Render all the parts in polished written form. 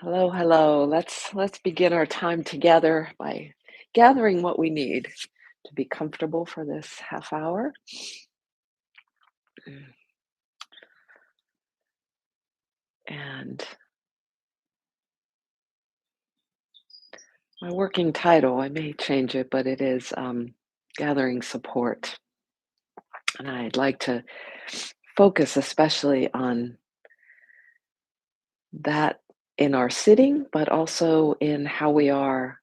Hello, hello. Let's begin our time together by gathering what we need to be comfortable for this half hour. And my working title, I may change it, but it is gathering support. And I'd like to focus especially on that in our sitting, but also in how we are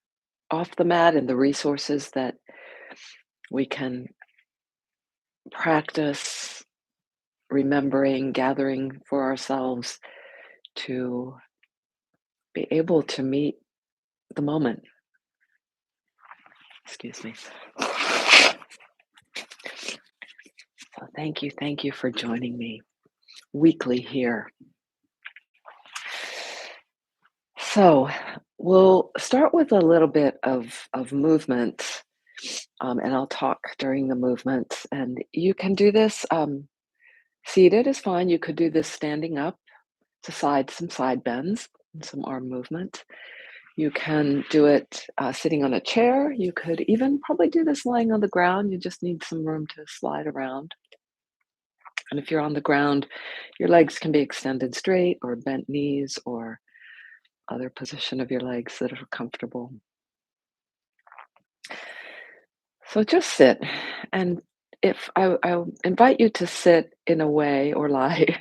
off the mat and the resources that we can practice remembering, gathering for ourselves to be able to meet the moment. Excuse me. So thank you for joining me weekly here. So we'll start with a little bit of movement, and I'll talk during the movement. And you can do this seated is fine. You could do this standing up to some side bends, and some arm movement. You can do it sitting on a chair. You could even probably do this lying on the ground. You just need some room to slide around. And if you're on the ground, your legs can be extended straight or bent knees or other position of your legs that are comfortable. So just sit. And if I'll invite you to sit in a way or lie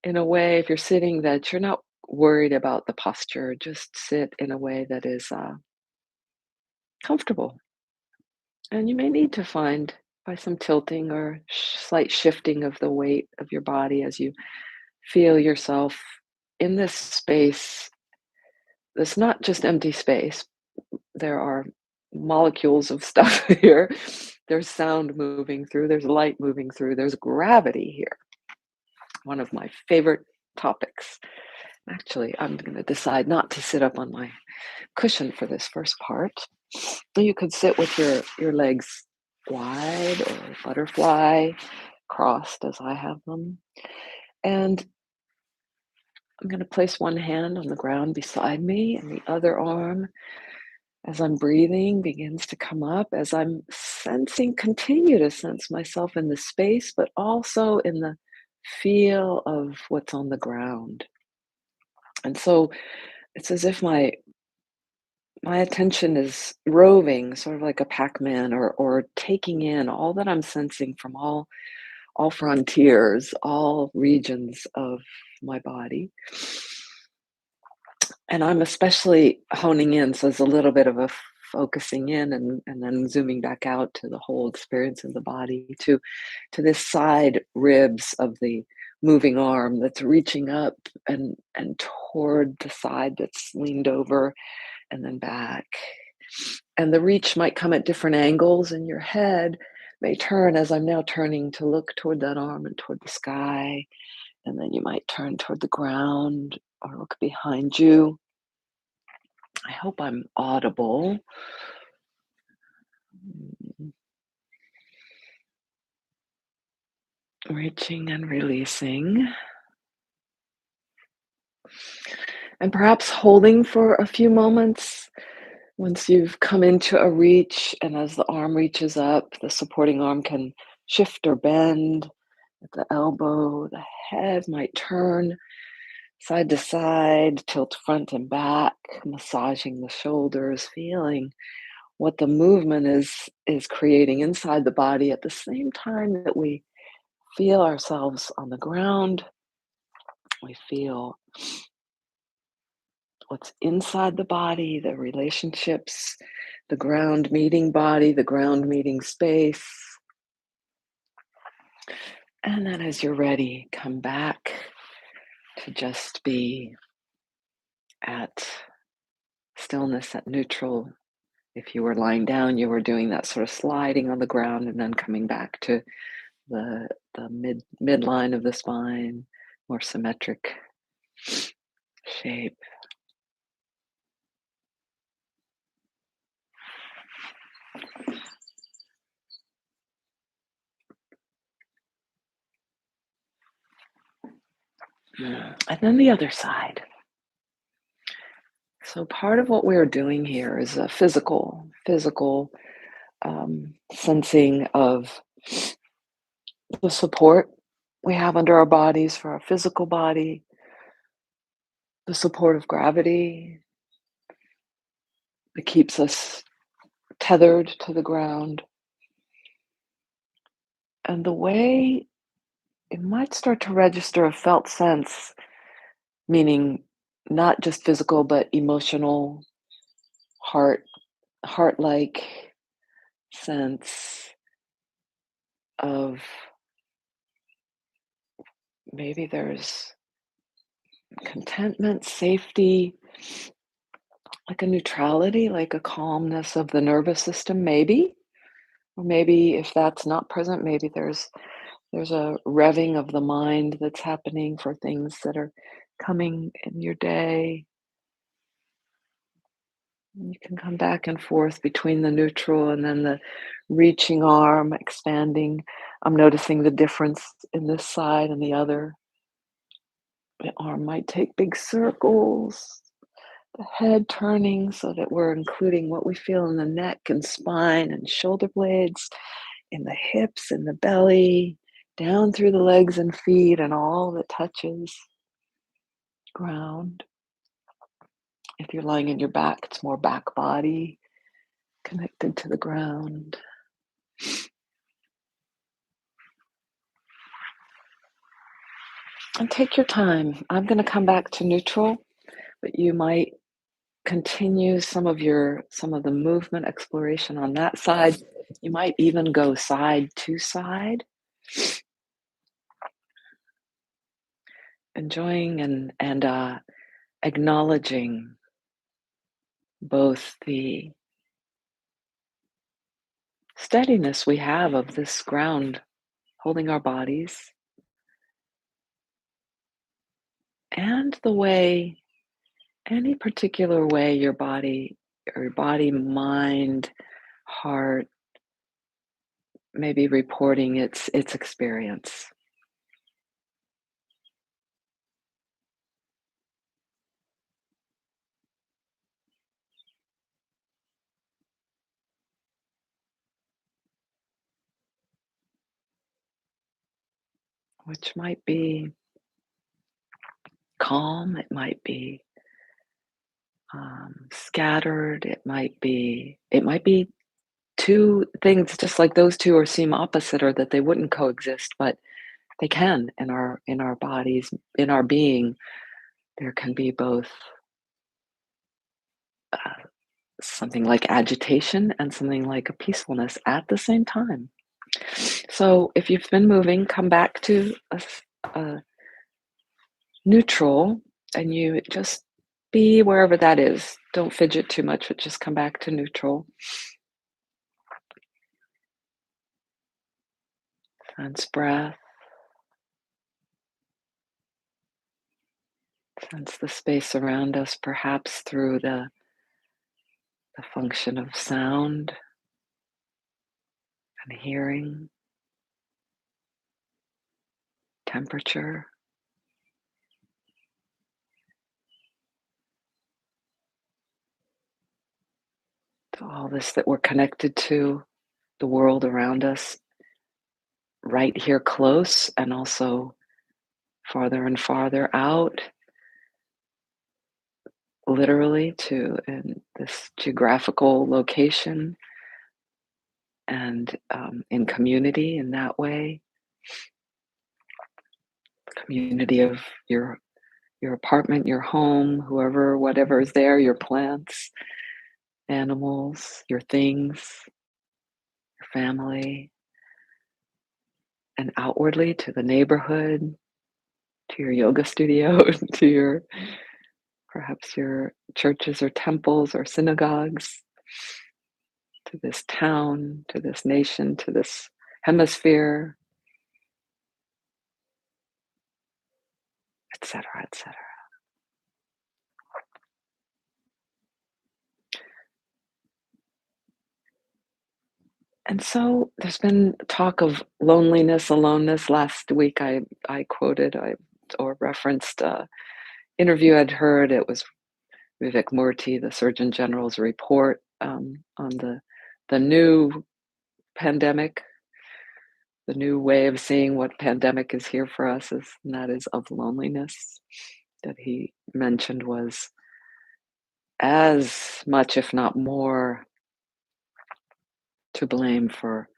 in a way, if you're sitting, that you're not worried about the posture, just sit in a way that is comfortable. And you may need to find by some tilting or slight shifting of the weight of your body as you feel yourself in this space. It's not just empty space. There are molecules of stuff here. There's sound moving through, there's light moving through, there's gravity here. One of my favorite topics. Actually, I'm going to decide not to sit up on my cushion for this first part. You could sit with your legs wide or butterfly crossed as I have them. And I'm going to place one hand on the ground beside me, and the other arm, as I'm breathing, begins to come up, as I'm continue to sense myself in the space, but also in the feel of what's on the ground. And so it's as if my attention is roving, sort of like a Pac-Man, or taking in all that I'm sensing from all frontiers, all regions of my body. And I'm especially honing in, so it's a little bit of a focusing in and then zooming back out to the whole experience of the body, to this side ribs of the moving arm that's reaching up and toward the side that's leaned over and then back. And the reach might come at different angles, and your head may turn as I'm now turning to look toward that arm and toward the sky. And then you might turn toward the ground or look behind you. I hope I'm audible. Reaching and releasing. And perhaps holding for a few moments once you've come into a reach. And as the arm reaches up, the supporting arm can shift or bend at the elbow. The head might turn side to side, tilt front and back, massaging the shoulders, feeling what the movement is creating inside the body at the same time that we feel ourselves on the ground. We feel what's inside the body, the relationships, the ground meeting body, the ground meeting space. And then as you're ready, come back to just be at stillness, at neutral. If you were lying down, you were doing that sort of sliding on the ground and then coming back to the midline of the spine, more symmetric shape. And then the other side. So part of what we're doing here is a physical sensing of the support we have under our bodies for our physical body, the support of gravity that keeps us tethered to the ground, and the way it might start to register a felt sense, meaning not just physical but emotional, heart heart-like sense of maybe there's contentment, safety, like a neutrality, like a calmness of the nervous system, maybe. Or maybe if that's not present, maybe there's a revving of the mind that's happening for things that are coming in your day. You can come back and forth between the neutral and then the reaching arm, expanding. I'm noticing the difference in this side and the other. The arm might take big circles, the head turning so that we're including what we feel in the neck and spine and shoulder blades, in the hips and the belly, down through the legs and feet and all that touches ground. If you're lying in your back, it's more back body connected to the ground. And take your time. I'm going to come back to neutral, but you might continue some of the movement exploration on that side. You might even go side to side, enjoying and acknowledging both the steadiness we have of this ground holding our bodies and the way any particular way your body, mind, heart may be reporting its experience. Which might be calm, it might be scattered, it might be two things just like those two or seem opposite or that they wouldn't coexist, but they can in our bodies, in our being. There can be both uh, something like agitation and something like a peacefulness at the same time. So if you've been moving, come back to a neutral and you just be wherever that is. Don't fidget too much, but just come back to neutral. Sense breath, sense the space around us, perhaps through the function of sound and hearing, temperature, to all this that we're connected to, the world around us, right here close, and also farther and farther out, literally to in this geographical location and in community in that way, community of your your apartment, your home, whoever, whatever is there, your plants, animals, your things, your family, and outwardly to the neighborhood, to your yoga studio, to your perhaps your churches or temples or synagogues, to this town, to this nation, to this hemisphere, etc., etc. And so there's been talk of loneliness, aloneness. Last week I quoted or referenced a interview I'd heard. It was Vivek Murthy, the Surgeon General's report on the new pandemic, the new way of seeing what pandemic is here for us is, and that is of loneliness, that he mentioned was as much, if not more, to blame for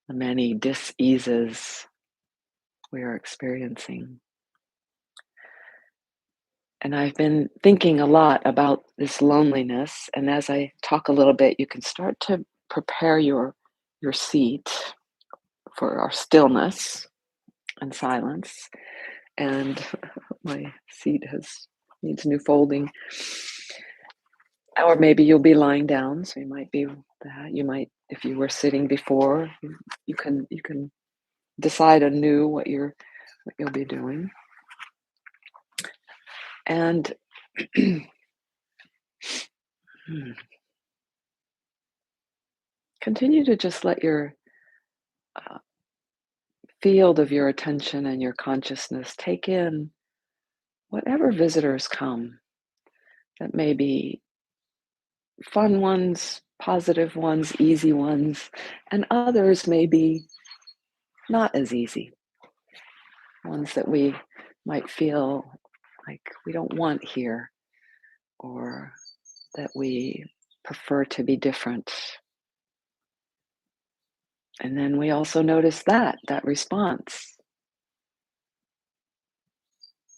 the many diseases we are experiencing. And I've been thinking a lot about this loneliness, and as I talk a little bit, you can start to prepare your seat for our stillness and silence. And my seat has needs new folding. Or maybe you'll be lying down, so you might be that. You might, if you were sitting before, you can decide anew what you'll be doing. And continue to just let your uh, field of your attention and your consciousness take in whatever visitors come. That may be fun ones, positive ones, easy ones, and others may be not as easy, ones that we might feel like we don't want here, or that we prefer to be different. And then we also notice that response.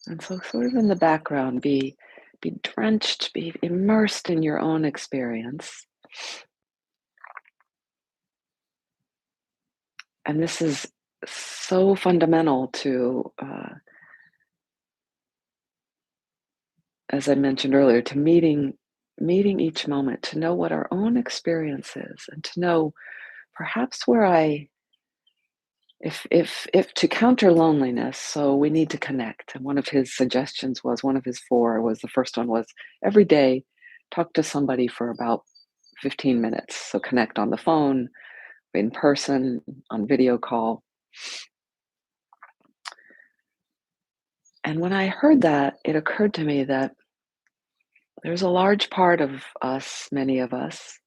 And so sort of in the background, be drenched, be immersed in your own experience. And this is so fundamental to, as I mentioned earlier, to meeting each moment, to know what our own experience is, and to know perhaps where I if to counter loneliness, so we need to connect. And one of his suggestions was, one of his four was, the first one was every day talk to somebody for about 15 minutes. So connect on the phone, in person, on video call. And when I heard that, it occurred to me that there's a large part of us, many of us,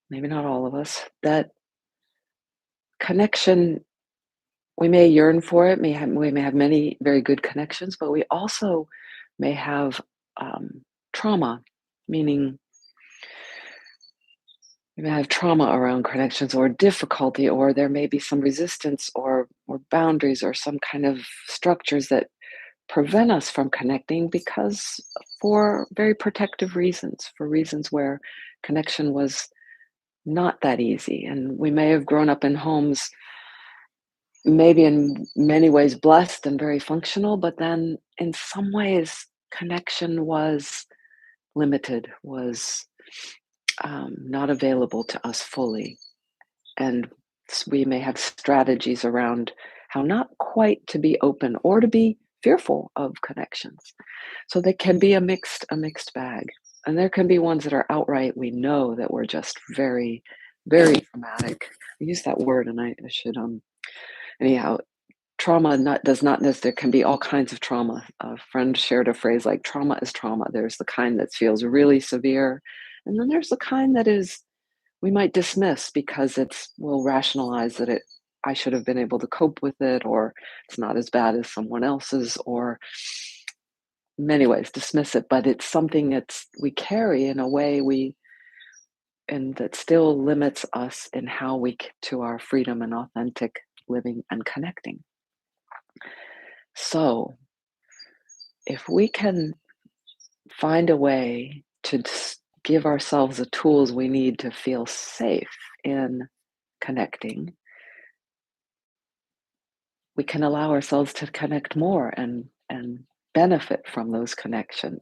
maybe not all of us, that connection, we may yearn for it, we may have many very good connections, but we also may have trauma, meaning we may have trauma around connections, or difficulty, or there may be some resistance, or boundaries, or some kind of structures that prevent us from connecting, because for very protective reasons, for reasons where connection was not that easy. And we may have grown up in homes, maybe in many ways blessed and very functional, but then in some ways connection was limited, was not available to us fully. And we may have strategies around how not quite to be open, or to be fearful of connections. So they can be a mixed bag. And there can be ones that are outright, we know that we're just very, very traumatic. I use that word, and I should anyhow, trauma does not necessarily, there can be all kinds of trauma. A friend shared a phrase like, trauma is trauma. There's the kind that feels really severe, and then there's the kind that is, we might dismiss because we'll rationalize that I should have been able to cope with it, or it's not as bad as someone else's, or many ways dismiss it, but it's something that's we carry in a way, and that still limits us in how to our freedom and authentic living and connecting. So if we can find a way to give ourselves the tools we need to feel safe in connecting, we can allow ourselves to connect more and benefit from those connections.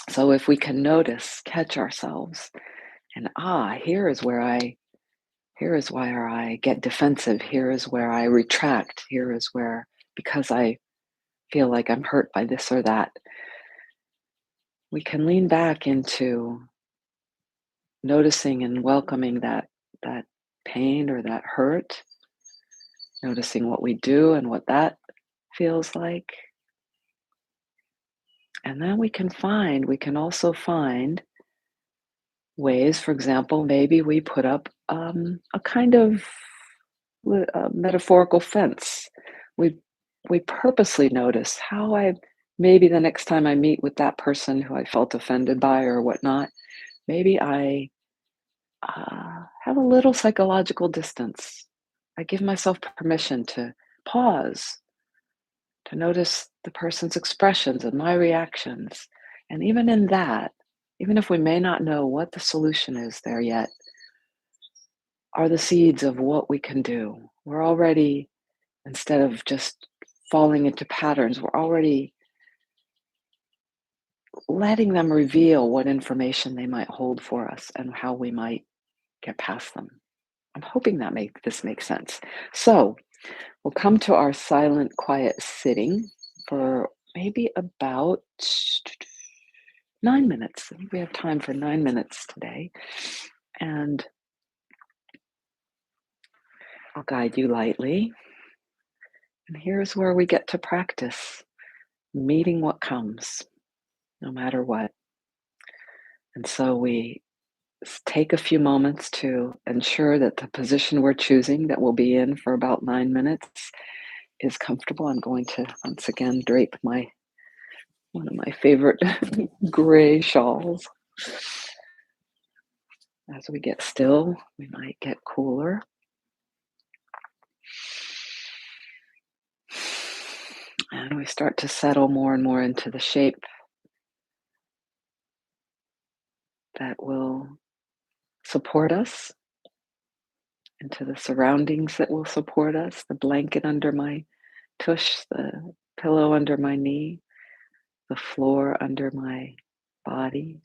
So if we can notice, catch ourselves, and here is where I get defensive, here is where I retract, here is where, because I feel like I'm hurt by this or that, we can lean back into noticing and welcoming that pain or that hurt, noticing what we do and what that feels like, And then we can also find ways, for example, maybe we put up a kind of metaphorical fence. We we purposely notice how I maybe the next time I meet with that person who I felt offended by or whatnot, maybe I have a little psychological distance. I give myself permission to pause, to notice the person's expressions and my reactions. And even in that, even if we may not know what the solution is there yet, are the seeds of what we can do. We're already, instead of just falling into patterns, we're already letting them reveal what information they might hold for us and how we might get past them. I'm hoping that this makes sense. So we'll come to our silent, quiet sitting for maybe about 9 minutes. I think we have time for 9 minutes today. And I'll guide you lightly. And here's where we get to practice meeting what comes, no matter what. And so we take a few moments to ensure that the position we're choosing, that we'll be in for about 9 minutes, is comfortable. I'm going to once again drape my one of my favorite gray shawls. As we get still, we might get cooler. And we start to settle more and more into the shape that will support us, into the surroundings that will support us, the blanket under my tush, the pillow under my knee, the floor under my body.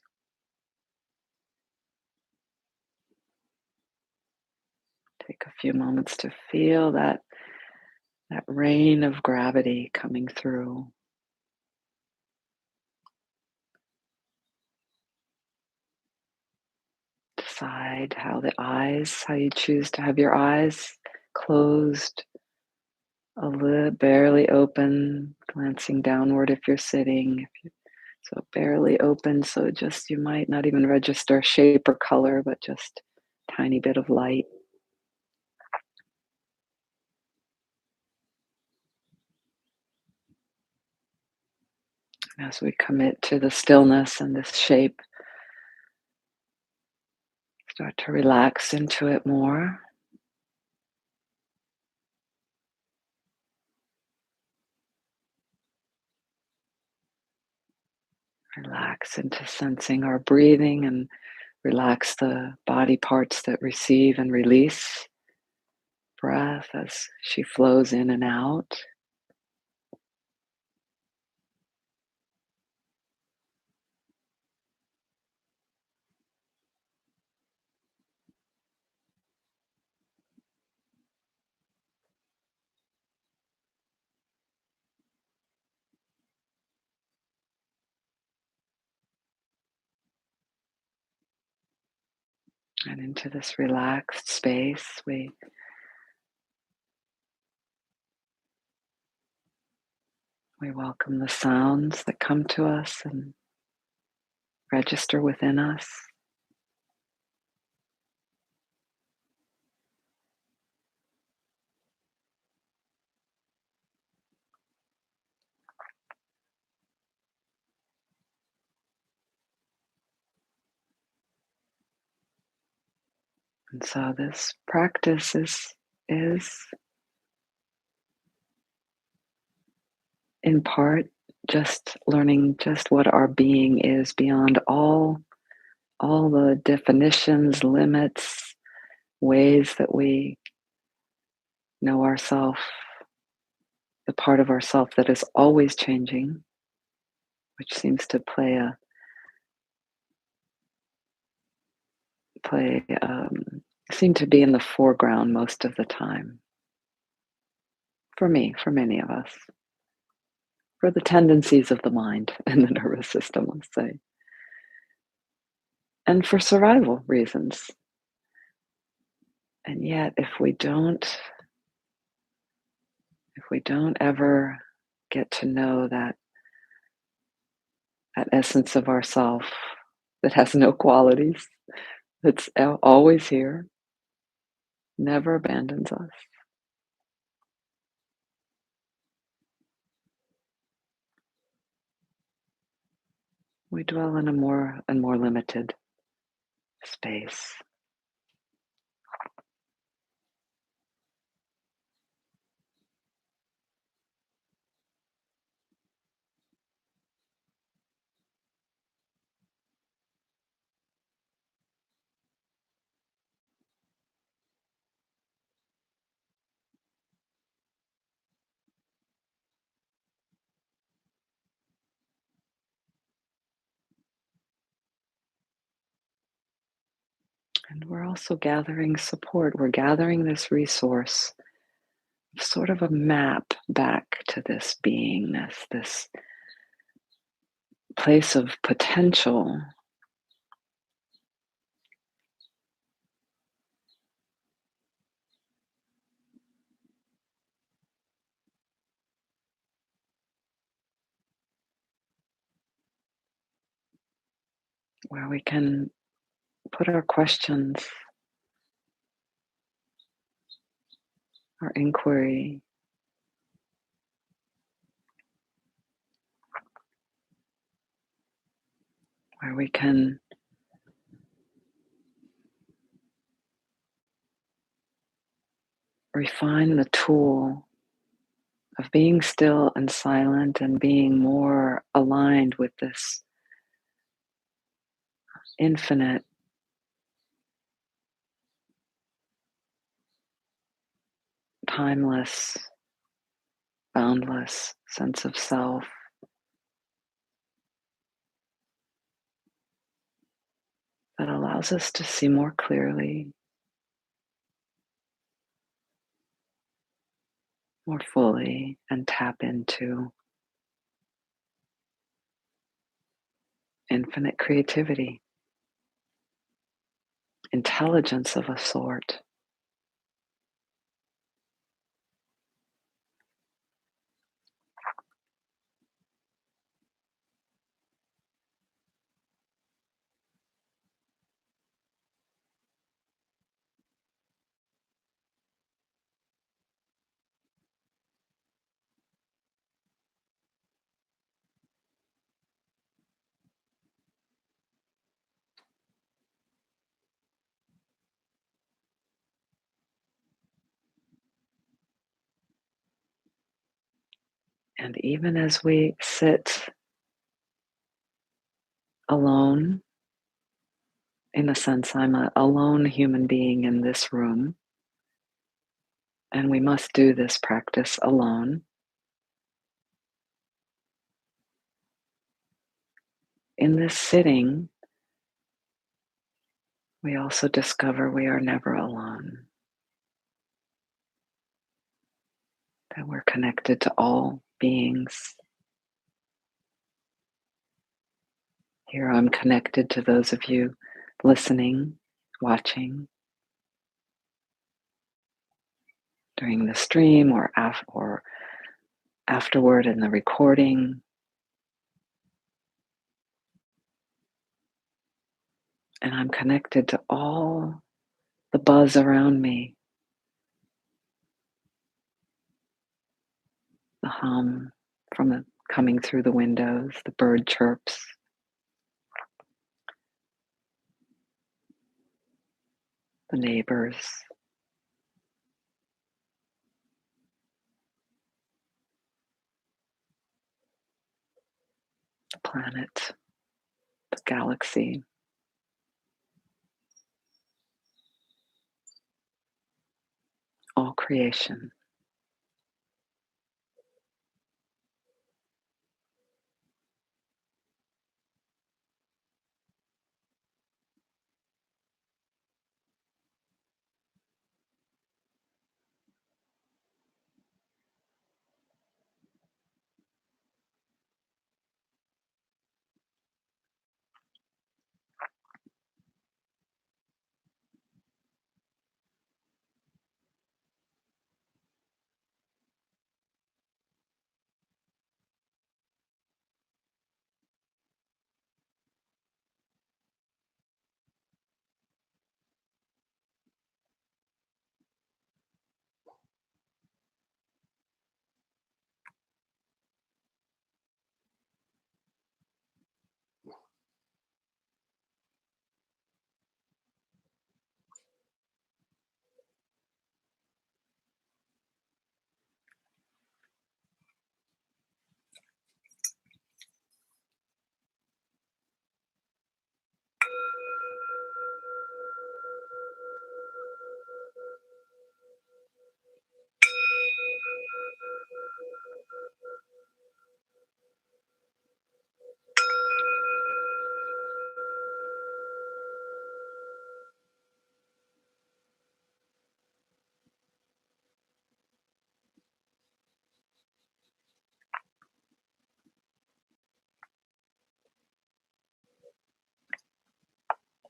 Take a few moments to feel that rain of gravity coming through. Decide how you choose to have your eyes closed, a little barely open, glancing downward if you're sitting. So barely open, so just you might not even register shape or color, but just tiny bit of light. As we commit to the stillness and this shape, start to relax into it more. Relax into sensing our breathing and relax the body parts that receive and release breath as she flows in and out. And into this relaxed space, we welcome the sounds that come to us and register within us. And so this practice is in part just learning just what our being is beyond all the definitions, limits, ways that we know ourself, the part of ourself that is always changing, which seems to play seem to be in the foreground most of the time. For me, for many of us, for the tendencies of the mind and the nervous system, let's say, and for survival reasons. And yet, if we don't ever get to know that that essence of ourself that has no qualities, that's always here, never abandons us. We dwell in a more and more limited space. And we're also gathering support. We're gathering this resource, sort of a map back to this beingness, this place of potential where we can put our questions, our inquiry, where we can refine the tool of being still and silent and being more aligned with this infinite, timeless, boundless sense of self that allows us to see more clearly, more fully, and tap into infinite creativity, intelligence of a sort. And even as we sit alone, in a sense, I'm a lone human being in this room, and we must do this practice alone. In this sitting, we also discover we are never alone, that we're connected to all beings. Here I'm connected to those of you listening, watching during the stream or afterward in the recording. And I'm connected to all the buzz around me, the hum coming through the windows, the bird chirps, the neighbors, the planet, the galaxy, all creation.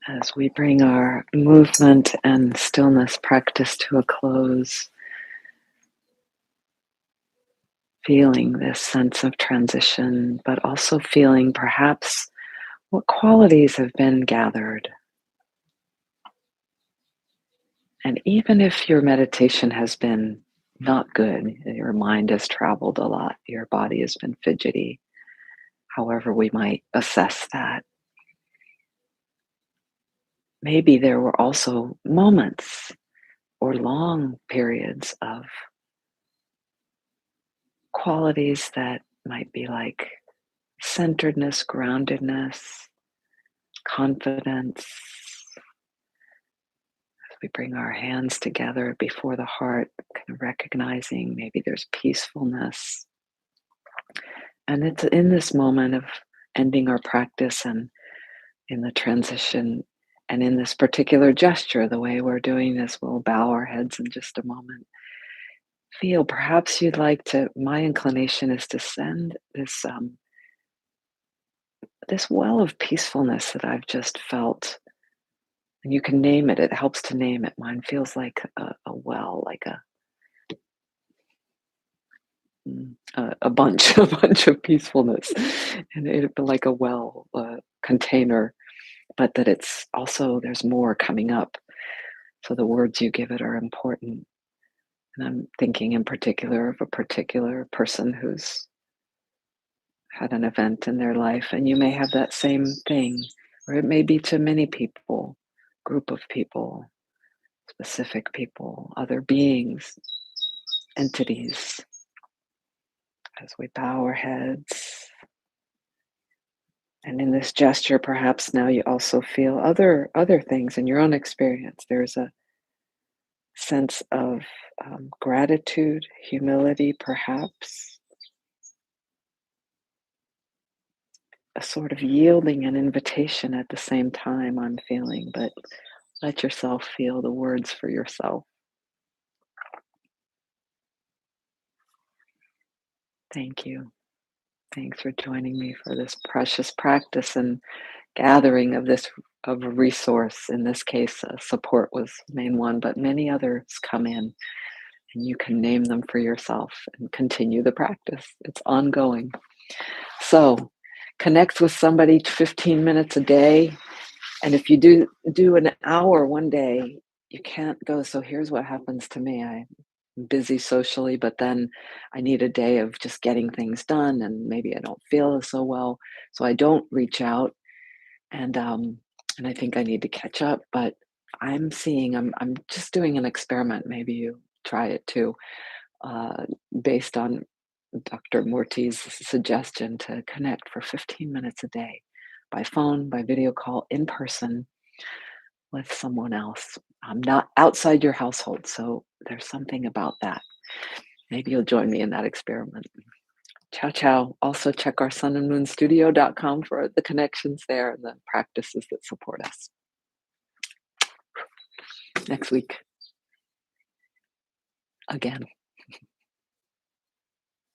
As we bring our movement and stillness practice to a close, feeling this sense of transition, but also feeling perhaps what qualities have been gathered. And even if your meditation has been not good, your mind has traveled a lot, your body has been fidgety, however we might assess that, maybe there were also moments or long periods of qualities that might be like centeredness, groundedness, confidence. We bring our hands together before the heart, kind of recognizing maybe there's peacefulness. And it's in this moment of ending our practice and in the transition and in this particular gesture, the way we're doing this, we'll bow our heads in just a moment. Feel perhaps you'd like to, my inclination is to send this well of peacefulness that I've just felt. And you can name it, it helps to name it. Mine feels like a well, like a bunch, a bunch of peacefulness, and it like a well container, but that it's also there's more coming up. So the words you give it are important. And I'm thinking in particular of a particular person who's had an event in their life, and you may have that same thing, or it may be to many people, group of people, specific people, other beings, entities. As we bow our heads, and in this gesture, perhaps now you also feel other things in your own experience. There's a sense of gratitude, humility, perhaps a sort of yielding and invitation at the same time. I'm feeling, but let yourself feel the words for yourself. Thank you. Thanks for joining me for this precious practice and gathering of this of a resource. In this case, support was the main one, but many others come in, and you can name them for yourself and continue the practice. It's ongoing. So, connect with somebody 15 minutes a day, and if you do an hour one day, you can't go. So here's what happens to me. I'm busy socially, but then I need a day of just getting things done, and maybe I don't feel so well, so I don't reach out and I think I need to catch up. But I'm just doing an experiment. Maybe you try it too, uh, based on Dr. Murthy's suggestion to connect for 15 minutes a day, by phone, by video call, in person with someone else. I'm not outside your household, so there's something about that. Maybe you'll join me in that experiment. Ciao, ciao. Also, check our sunandmoonstudio.com for the connections there and the practices that support us. Next week, again.